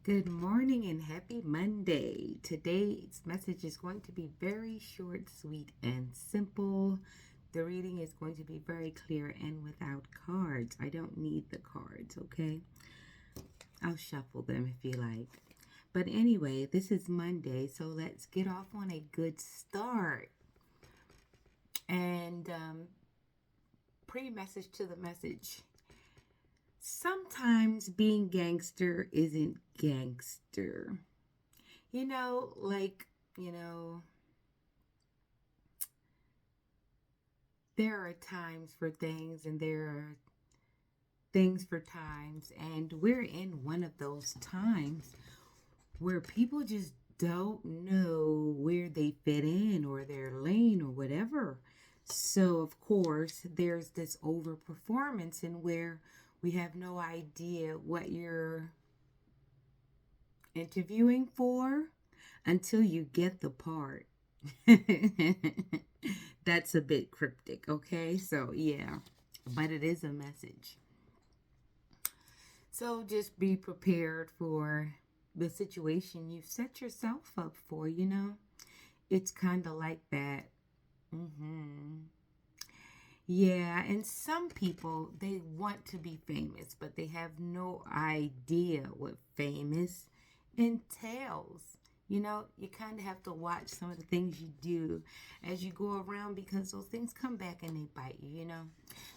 Good morning and happy Monday. Today's message is going to be very short, sweet, and simple. The reading is going to be very clear and without cards. I don't need the cards, okay? I'll shuffle them if you like. But anyway, this is Monday, so let's get off on a good start. And pre-message to the message. Sometimes being gangster isn't gangster. You know, like, you know, there are times for things and there are things for times. And we're in one of those times where people just don't know where they fit in or their lane or whatever. So, of course, there's this overperformance in where we have no idea what you're interviewing for until you get the part. That's a bit cryptic, okay? So, yeah, but it is a message. So, just be prepared for the situation you've set yourself up for, you know? It's kind of like that. Yeah, and some people, they want to be famous, but they have no idea what famous entails. You know, you kind of have to watch some of the things you do as you go around because those things come back and they bite you, you know.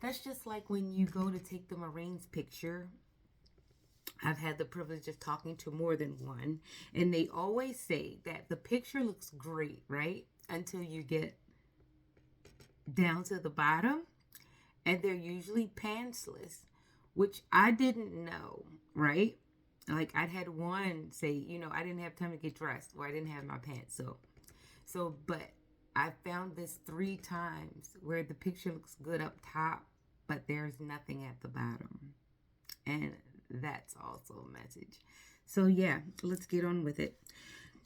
That's just like when you go to take the Marines picture. I've had the privilege of talking to more than one, and they always say that the picture looks great, right? Until you get down to the bottom, and they're usually pantsless, which I didn't know, right? Like I'd had one say, I didn't have time to get dressed or I didn't have my pants. But I found this three times where the picture looks good up top, but there's nothing at the bottom. And that's also a message. So yeah, let's get on with it.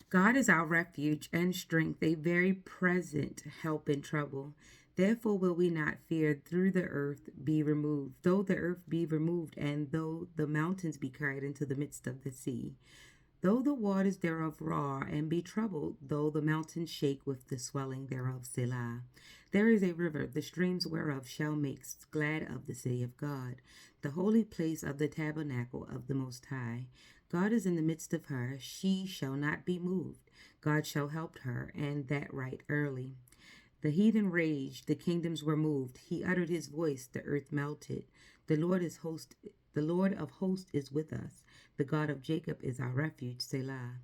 God is our refuge and strength, a very present help in trouble. Therefore will we not fear, through the earth be removed, though the earth be removed, and though the mountains be carried into the midst of the sea. Though the waters thereof roar and be troubled, though the mountains shake with the swelling thereof, Selah. There is a river, the streams whereof shall make glad of the city of God, the holy place of the tabernacle of the Most High. God is in the midst of her, she shall not be moved. God shall help her, and that right early. The heathen raged, the kingdoms were moved. He uttered his voice, the earth melted. The Lord is host, the Lord of hosts is with us. The God of Jacob is our refuge, Selah.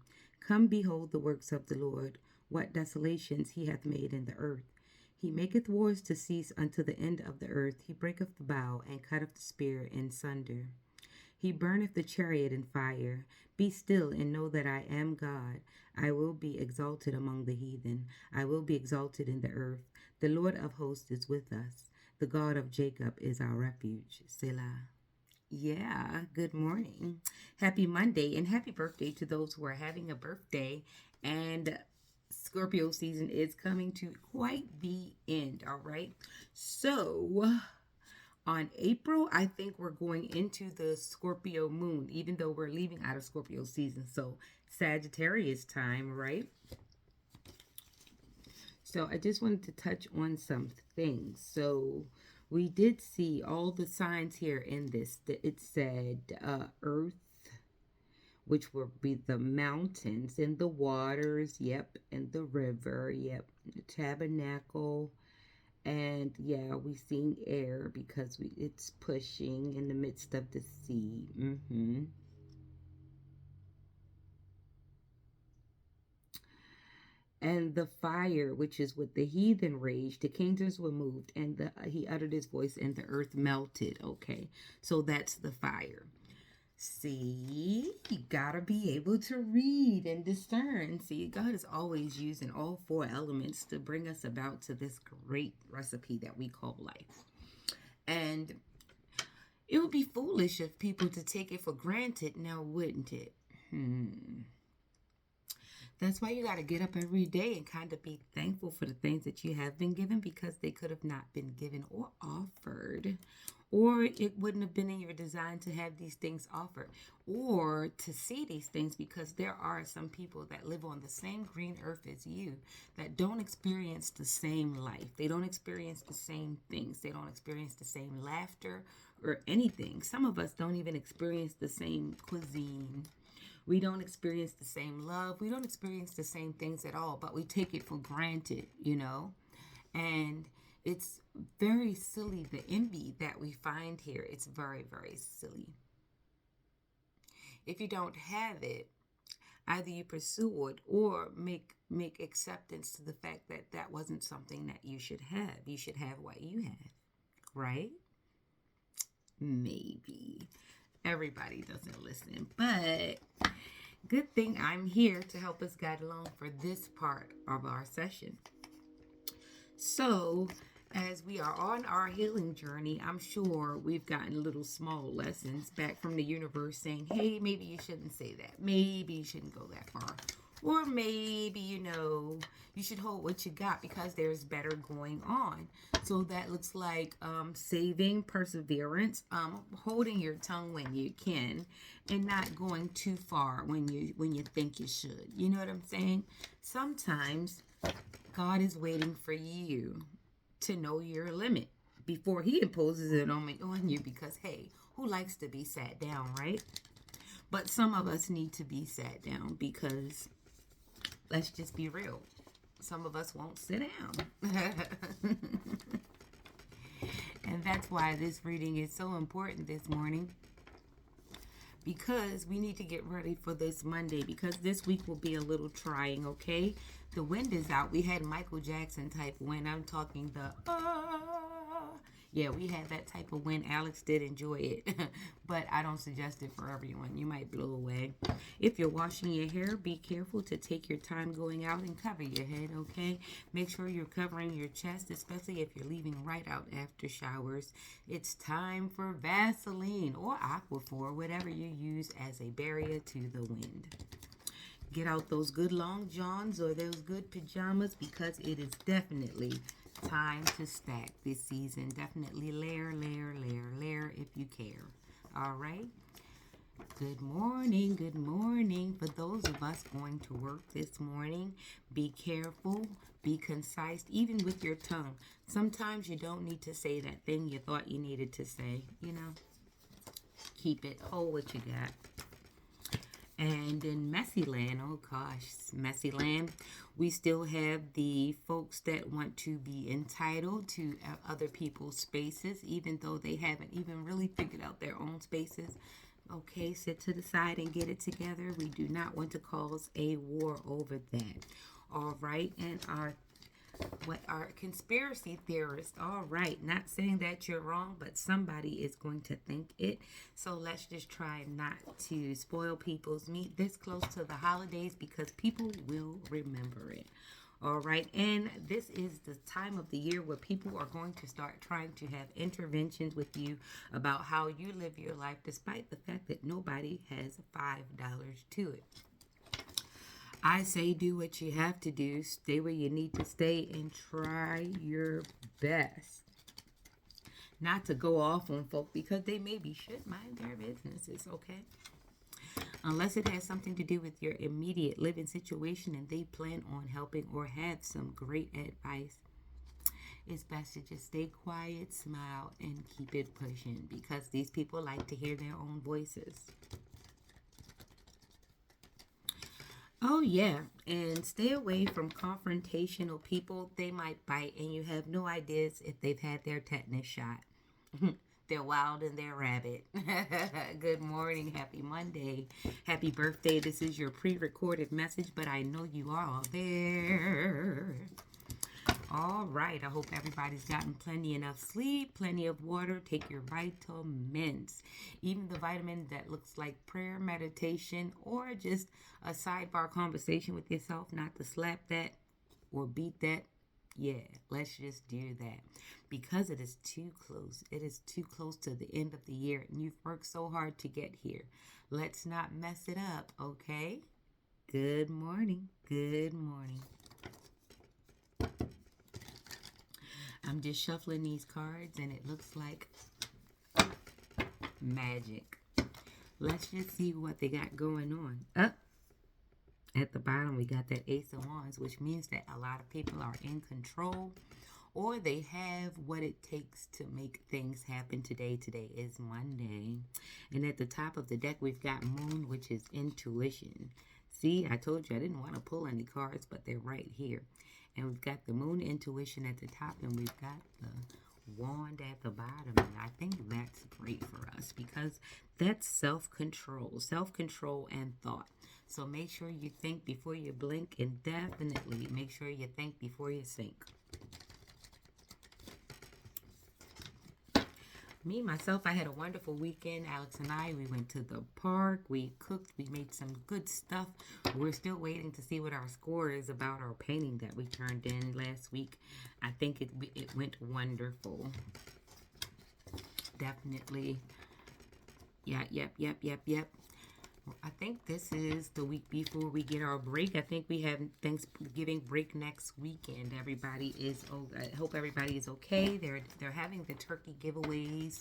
Come behold the works of the Lord, what desolations he hath made in the earth. He maketh wars to cease unto the end of the earth. He breaketh the bow, and cutteth the spear in sunder. He burneth the chariot in fire. Be still and know that I am God. I will be exalted among the heathen. I will be exalted in the earth. The Lord of hosts is with us. The God of Jacob is our refuge. Selah. Yeah, good morning. Happy Monday and happy birthday to those who are having a birthday. And Scorpio season is coming to quite the end, all right? So, on April, I think we're going into the Scorpio moon, even though we're leaving out of Scorpio season. So, Sagittarius time, right? So, I just wanted to touch on some things. So, we did see all the signs here in this. It said earth, which will be the mountains and the waters, yep, and the river, yep, the tabernacle. And yeah, we seen air because it's pushing in the midst of the sea. And the fire, which is what the heathen raged, the kingdoms were moved, and he uttered his voice, and the earth melted. Okay, so that's the fire. See, you gotta be able to read and discern. See, God is always using all four elements to bring us about to this great recipe that we call life. And it would be foolish of people to take it for granted now, wouldn't it? That's why you got to get up every day and kind of be thankful for the things that you have been given because they could have not been given or offered or it wouldn't have been in your design to have these things offered or to see these things, because there are some people that live on the same green earth as you that don't experience the same life. They don't experience the same things. They don't experience the same laughter or anything. Some of us don't even experience the same cuisine. We don't experience the same love. We don't experience the same things at all, but we take it for granted, you know? And it's very silly, the envy that we find here. It's very, very silly. If you don't have it, either you pursue it or make acceptance to the fact that that wasn't something that you should have. You should have what you have, right? Maybe. Everybody doesn't listen, but good thing I'm here to help us guide along for this part of our session. So, as we are on our healing journey, I'm sure we've gotten little small lessons back from the universe saying, hey, maybe you shouldn't say that. Maybe you shouldn't go that far. Or maybe, you should hold what you got because there's better going on. So that looks like saving, perseverance, holding your tongue when you can, and not going too far when you think you should. You know what I'm saying? Sometimes God is waiting for you to know your limit before he imposes it on you, because, hey, who likes to be sat down, right? But some of us need to be sat down because, let's just be real, some of us won't sit down. And that's why this reading is so important this morning, because we need to get ready for this Monday, because this week will be a little trying, okay? The wind is out. We had Michael Jackson type wind. I'm talking the yeah, we had that type of wind. Alex did enjoy it, but I don't suggest it for everyone. You might blow away. If you're washing your hair, be careful to take your time going out and cover your head, okay? Make sure you're covering your chest, especially if you're leaving right out after showers. It's time for Vaseline or Aquaphor, whatever you use as a barrier to the wind. Get out those good long johns or those good pajamas, because it is definitely time to stack this season. Definitely layer, layer, layer, layer if you care. All right. Good morning. Good morning. For those of us going to work this morning, be careful, be concise, even with your tongue. Sometimes you don't need to say that thing you thought you needed to say, Keep it. Hold what you got. And in Messy Land, oh gosh, Messy Land, we still have the folks that want to be entitled to other people's spaces, even though they haven't even really figured out their own spaces. Okay, sit to the side and get it together. We do not want to cause a war over that. All right, and our conspiracy theorists, all right, not saying that you're wrong, but somebody is going to think it. So let's just try not to spoil people's meat this close to the holidays, because people will remember it. All right, and this is the time of the year where people are going to start trying to have interventions with you about how you live your life, despite the fact that nobody has $5 to it. I say do what you have to do, stay where you need to stay, and try your best not to go off on folk, because they maybe should mind their businesses, okay? Unless it has something to do with your immediate living situation and they plan on helping or have some great advice, it's best to just stay quiet, smile, and keep it pushing, because these people like to hear their own voices. Oh, yeah, and stay away from confrontational people. They might bite, and you have no ideas if they've had their tetanus shot. They're wild and they're rabid. Good morning. Happy Monday. Happy birthday. This is your pre-recorded message, but I know you are all there. All right. I hope everybody's gotten plenty enough sleep, plenty of water. Take your vitamins. Even the vitamin that looks like prayer, meditation, or just a sidebar conversation with yourself, not to slap that or beat that. Yeah, let's just do that, because it is too close. It is too close to the end of the year, and you've worked so hard to get here. Let's not mess it up, okay? Good morning. Good morning. I'm just shuffling these cards, and it looks like magic. Let's just see what they got going on. Up at the bottom, we got that Ace of Wands, which means that a lot of people are in control, or they have what it takes to make things happen today. Today is Monday. And at the top of the deck, we've got Moon, which is intuition. See, I told you I didn't want to pull any cards, but they're right here. And we've got the Moon intuition at the top, and we've got the Wand at the bottom. And I think that's great for us because that's self-control and thought. So make sure you think before you blink, and definitely make sure you think before you sink. Me, myself, I had a wonderful weekend. Alex and I, we went to the park. We cooked. We made some good stuff. We're still waiting to see what our score is about our painting that we turned in last week. I think it went wonderful. Definitely. Yeah, yep. I think this is the week before we get our break. I think we have Thanksgiving break next weekend. Everybody is, I hope everybody is okay. They're having the turkey giveaways.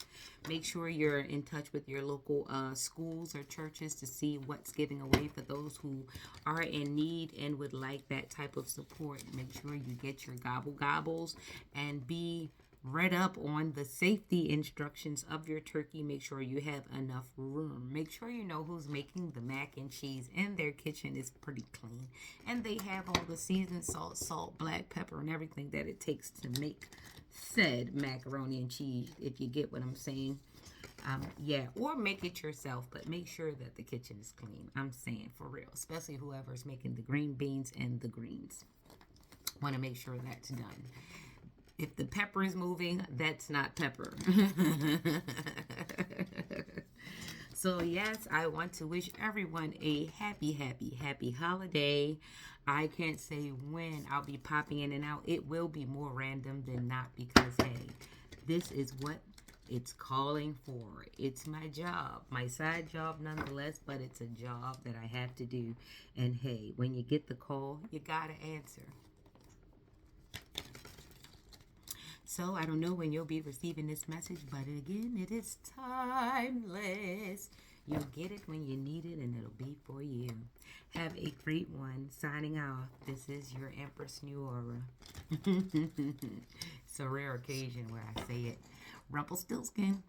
Make sure you're in touch with your local schools or churches to see what's giving away for those who are in need and would like that type of support. Make sure you get your gobbles and be read up on the safety instructions of your turkey. Make sure you have enough room. Make sure you know who's making the mac and cheese, and their kitchen is pretty clean. And they have all the seasoned salt, black pepper, and everything that it takes to make said macaroni and cheese, if you get what I'm saying. Yeah, or make it yourself, but make sure that the kitchen is clean. I'm saying for real, especially whoever's making the green beans and the greens. Want to make sure that's done. If the pepper is moving, that's not pepper. So, yes, I want to wish everyone a happy holiday. I can't say when I'll be popping in and out. It will be more random than not because, hey, this is what it's calling for. It's my job, my side job nonetheless, but it's a job that I have to do. And, hey, when you get the call, you got to answer. So I don't know when you'll be receiving this message, but again, it is timeless. You'll get it when you need it, and it'll be for you. Have a great one. Signing off. This is your Empress New Aura. It's a rare occasion where I say it. Rumpelstiltskin.